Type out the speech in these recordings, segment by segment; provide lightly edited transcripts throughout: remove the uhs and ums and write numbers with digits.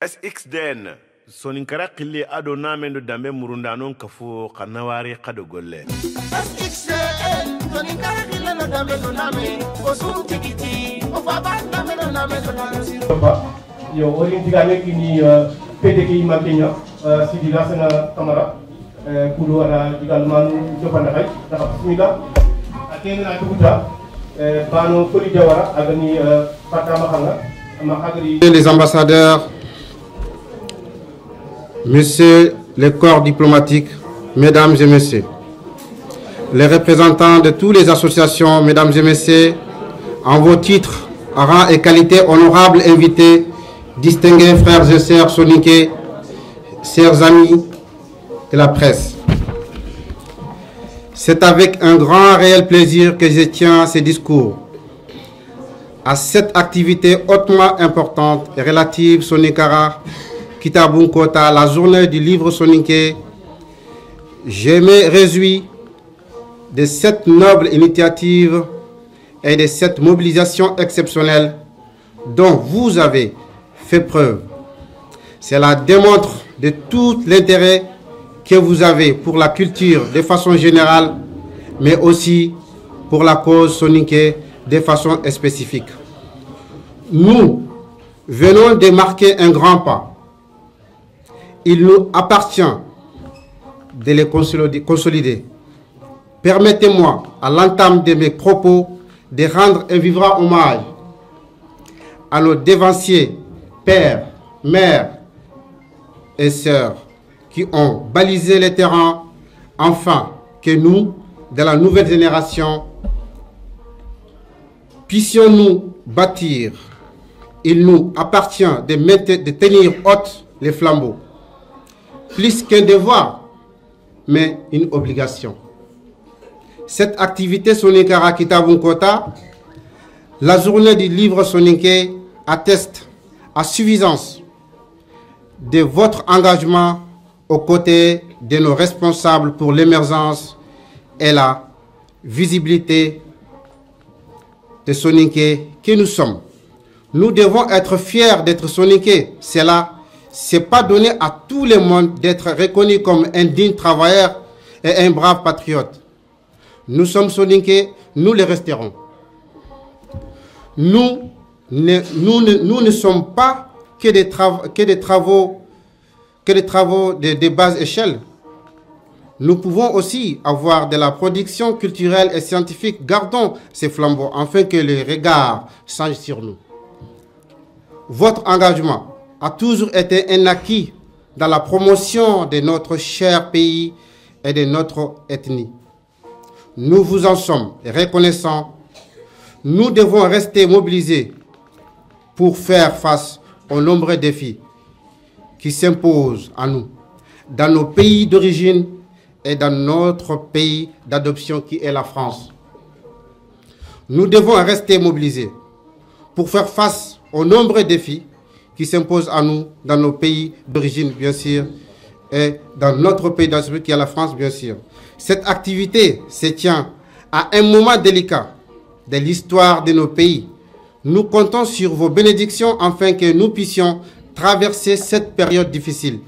SXDN soninkara qille ado namendo dambe murundanon kafo kanawari qado golle SXDN soninkara qille no dambe no name osum tikiti o baba dambe no name no name papa yo orin digame kini PDK makenya Sidi Lassana Camara kulo ara digal manu jopanda kay dafa bismillah atena tukuta bano koli jawara agani fatama khanga les ambassadeurs, messieurs les corps diplomatiques, mesdames et messieurs, les représentants de toutes les associations, mesdames et messieurs, en vos titres, rang et qualité, honorables invités, distingués frères et sœurs soniqués, chers amis de la presse. C'est avec un grand réel plaisir que je tiens ces discours à cette activité hautement importante et relative Sonikara Kitabun Kota, la journée du livre soniqué. Je me réjouis de cette noble initiative et de cette mobilisation exceptionnelle dont vous avez fait preuve. Cela démontre de tout l'intérêt que vous avez pour la culture de façon générale, mais aussi pour la cause soniquée de façon spécifique. Nous venons de marquer un grand pas. Il nous appartient de les consolider. Permettez-moi, à l'entame de mes propos, de rendre un vibrant hommage à nos dévanciers, pères, mères et sœurs qui ont balisé les terrains, afin que nous, de la nouvelle génération, puissions-nous bâtir. Il nous appartient de tenir haute les flambeaux. Plus qu'un devoir, mais une obligation. Cette activité Sonikara Kitabun Kota, la journée du livre soniqué, atteste à suffisance de votre engagement aux côtés de nos responsables pour l'émergence et la visibilité de soniqué que nous sommes. Nous devons être fiers d'être soniqués. Cela, c'est pas donné à tout le monde d'être reconnu comme un digne travailleur et un brave patriote. Nous sommes soniqués, nous le resterons. Nous ne sommes pas que des travaux de basse échelle. Nous pouvons aussi avoir de la production culturelle et scientifique. Gardons ces flambeaux afin que les regards changent sur nous. Votre engagement a toujours été un acquis dans la promotion de notre cher pays et de notre ethnie. Nous vous en sommes reconnaissants. Nous devons rester mobilisés pour faire face aux nombreux défis qui s'imposent à nous, dans nos pays d'origine et dans notre pays d'adoption qui est la France. Nous devons rester mobilisés pour faire face aux nombreux défis qui s'imposent à nous dans nos pays d'origine, bien sûr, et dans notre pays d'adoption qui est la France, bien sûr. Cette activité se tient à un moment délicat de l'histoire de nos pays. Nous comptons sur vos bénédictions afin que nous puissions traverser cette période difficile.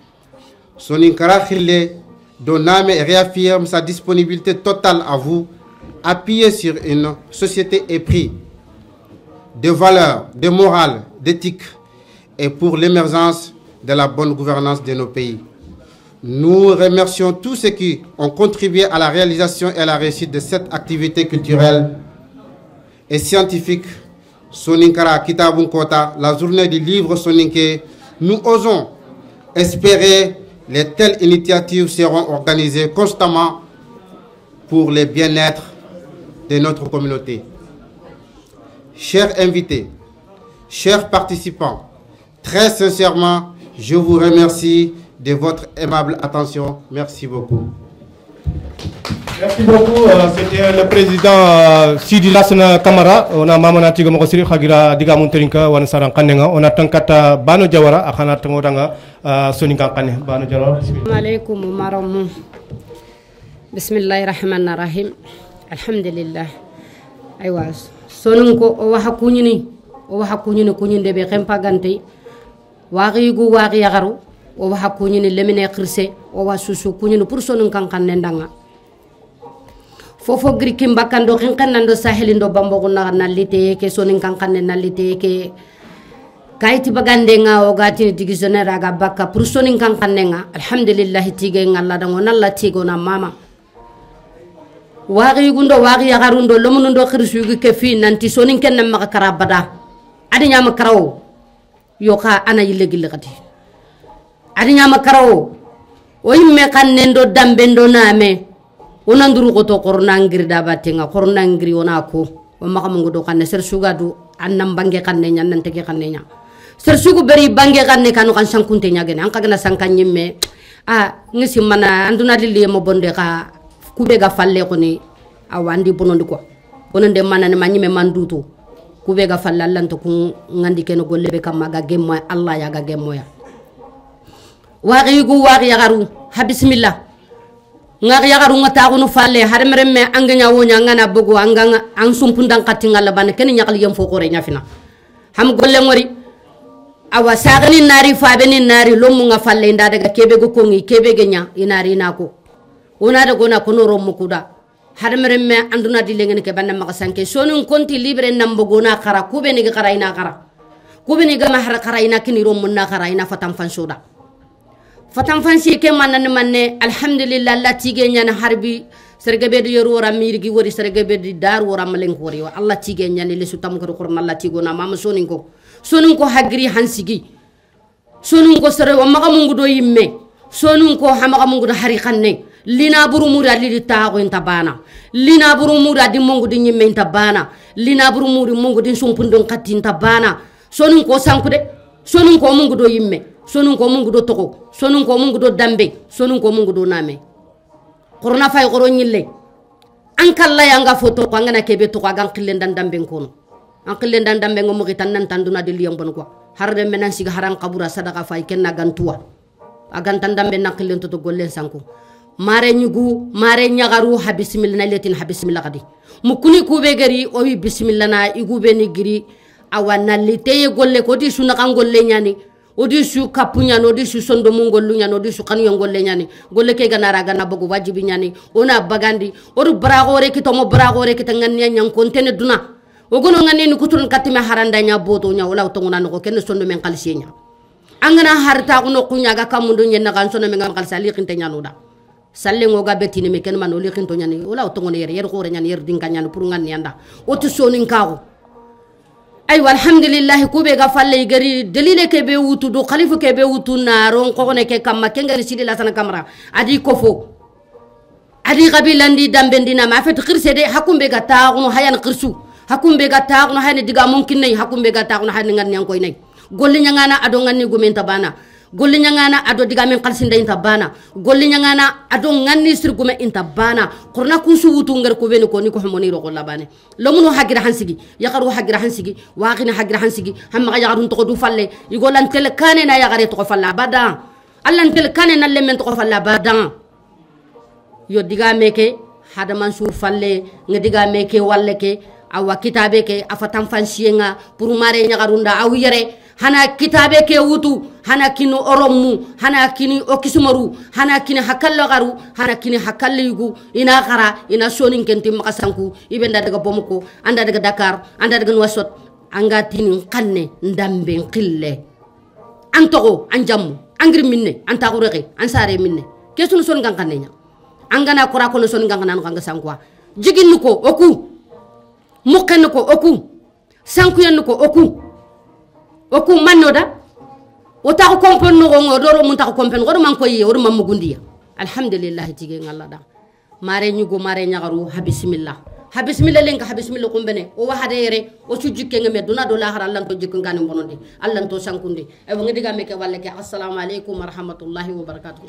Soninkara Khille Doname réaffirme sa disponibilité totale à vous, appuyée sur une société épris de valeurs, de morale, d'éthique et pour l'émergence de la bonne gouvernance de nos pays. Nous remercions tous ceux qui ont contribué à la réalisation et à la réussite de cette activité culturelle et scientifique Soninkara Kitabun Kota, la journée du livre soninké. Nous osons espérer que telles initiatives seront organisées constamment pour le bien-être de notre communauté. Chers invités, chers participants, très sincèrement, je vous remercie de votre aimable attention. Merci beaucoup. Merci beaucoup. C'était le président Sidi Lassana Camara. On a Mamana Tigo Mokosiri, Hagira Diga Munterinka, Wansaran Kanenga. On a Tankata Bano Jawara, Akana Tangotanga, Sonika Kane, Bano Jawara. Alaikum Maram. Bismillahirrahmanirrahim. Alhamdulillah. Aywas. Sonunko, Owahakunini, Owahakunini Kunin de Berempaganti. waqigu waqi yagaru o wa hakunyi ni lemine khirse o wa susu kunyi pour sonun kankan nendanga fofo grikim bakando kinkanando sahelindo bambogo na nalite ke sonin kankan nalite ke kaiti bagande nga o gati divisionnaire aga bakka pour sonin kankan nga alhamdulillah tige ngalla dango nalla tigo na mama waqi gundo waqi yagarundo lomundo khirsu ke fi nanti sonin ken ma karabada adi nyama karawo yo ka ana yilegi legati adi nyama karawo o yimme kannendo dambendo name onanduru ko to korona ngiri da batenga korona ngiri ona ko o makamungo do kanne ser suga du annam bange kanne nyan nan tege kanne nya ser sugu beri bange kanne kanu kan sankunte nya gene an kagana sankan nyimme ngisi mana anduna lili mo bonde ka kube ga falle ko ni awandi bonondi ko bononde mana ne manyime manduto kube ga falle Allah to ku ngandi ken golle be kam maga gemmo Allah ya ga gemmo ya waqi yagaru ha bismillah ngak yagaru ngata ko no falle har meremme anganya wonya ngana bogo anganga ang sumpundang katinga labane ken nyakal yem fokore nyafina ham golle ngori awa sagani nari fabeni nari lomu nga falle nda daga kebe go kongi kebe genya inari nako ona daga na kono rommu kuda har meremme anduna dilengene ke banna makasanke sonun konti libre nambogo na kara kube ni kara ina kara kube ni ga mahar kara ina kini rommu na kara ina fatam fansoda fatam fansi ke manane manne alhamdulillah la tige nyana harbi sergebe de yoru wora mirgi wori sergebe de dar wora malen ko wori Allah tige nyane le sutam ko ko Allah tigo na mama sonin ko hagri hansigi sonin ko sere o maga mungu do yimme sonin ko hamaga mungu do hari kanne lina buru mura li ta ko intabana lina buru mura di mungu di nyimme intabana lina buru muri mungu di sumpundon katti intabana sonin ko sankude sonin ko mungu do yimme sonun ko mungu do toko sonun ko mungu do dambe sonun ko mungu do name corona fay goro nyille an kala yanga foto ko ngana kebe to ko gan khillen dan dambe kono an khillen dan dambe ngomo gitan nan tanduna de liyam bon ko harde menan siga haran qabura sadaka fay kenna gantuwa agan tan dambe na khillen to gollen sanko mare nyugu mare nyagaru ha bismillah naletin ha bismillah kadi mukuni kube gari o wi bismillah na igube ni giri awana liteye golle ko di sunna kan golle nyani odi su kapunya no di su sondo mungollu nya no di su kan yongolle nyani golle ke ganara gana bogo wajibi nyani ona bagandi odu bragore ki to mo bragore ki tangan nya nyang kontene duna ogono ngane ni kutun katime haranda nya boto nya wala to ngona no ken sondo men kalsi nya angana harta ko no kunya ga kamundo nya na kan sondo men ngam kalsa li khinte nya no da salle ngo ga betini me ken man o li khinto nya ni wala to ngone yer ko re nya yer dinka nya no pour ngan yanda o to sonin kawo ay walhamdulillah kube ga falle gari delile ke be wutu do khalifu ke be wutu na ron ko ne ke kamma ke ngari sidi la sana kamra adi kofo adi qabilandi dambendina ma fet khirse de hakumbe ga taagno hayan khirsu hakumbe ga taagno hayne diga mumkin nay hakumbe ga taagno hayne ngan nyan koy nay golli nyangana ado nganni gumenta bana golli nyangana ado diga men khalsinde inta bana golli nyangana ado nganni sirgume inta bana qurna kunsu wutu ngar ko beni ko ni ko homoni ro golla bane lomuno hagira hansigi yaqaru hagira hansigi waqina hagira hansigi hamma yagarun to du falle igolan tel kane na yagare to falla bada allan tel kane na lemen to falla bada yo diga meke hada mansur falle ngadiga meke walle ke awa kitabe ke afatam fansienga pour mare nyagarunda aw yere hana kitabe ke wutu hana kinu oromu hana kini okisumaru hana kini hakallo garu hana kini hakalligu ina khara ina sonin kenti makasanku ibenda daga bomuko anda daga Dakar anda daga Nouakchott anga tini kanne ndambe qille antogo anjam angri minne anta ko reke ansare minne kesun son gankanne nya angana kora ko son gankana no kanga sankwa jigin ko oku mukken ko oku sankuyen ko oku mannoda o ta ko kompon no ngoro mun ta ko kompon ngoro man ko yi o man mugundiya alhamdulillah tige ngalla da mare nyugo mare nyagaru ha bismillah lenka ha bismillah kumbene o wa hadere o sujukke ngame duna do la haral lan to jikko ngani bononde allan to sankunde e bo ngediga meke walle ke assalamu alaikum wa rahmatullahi wa barakatuh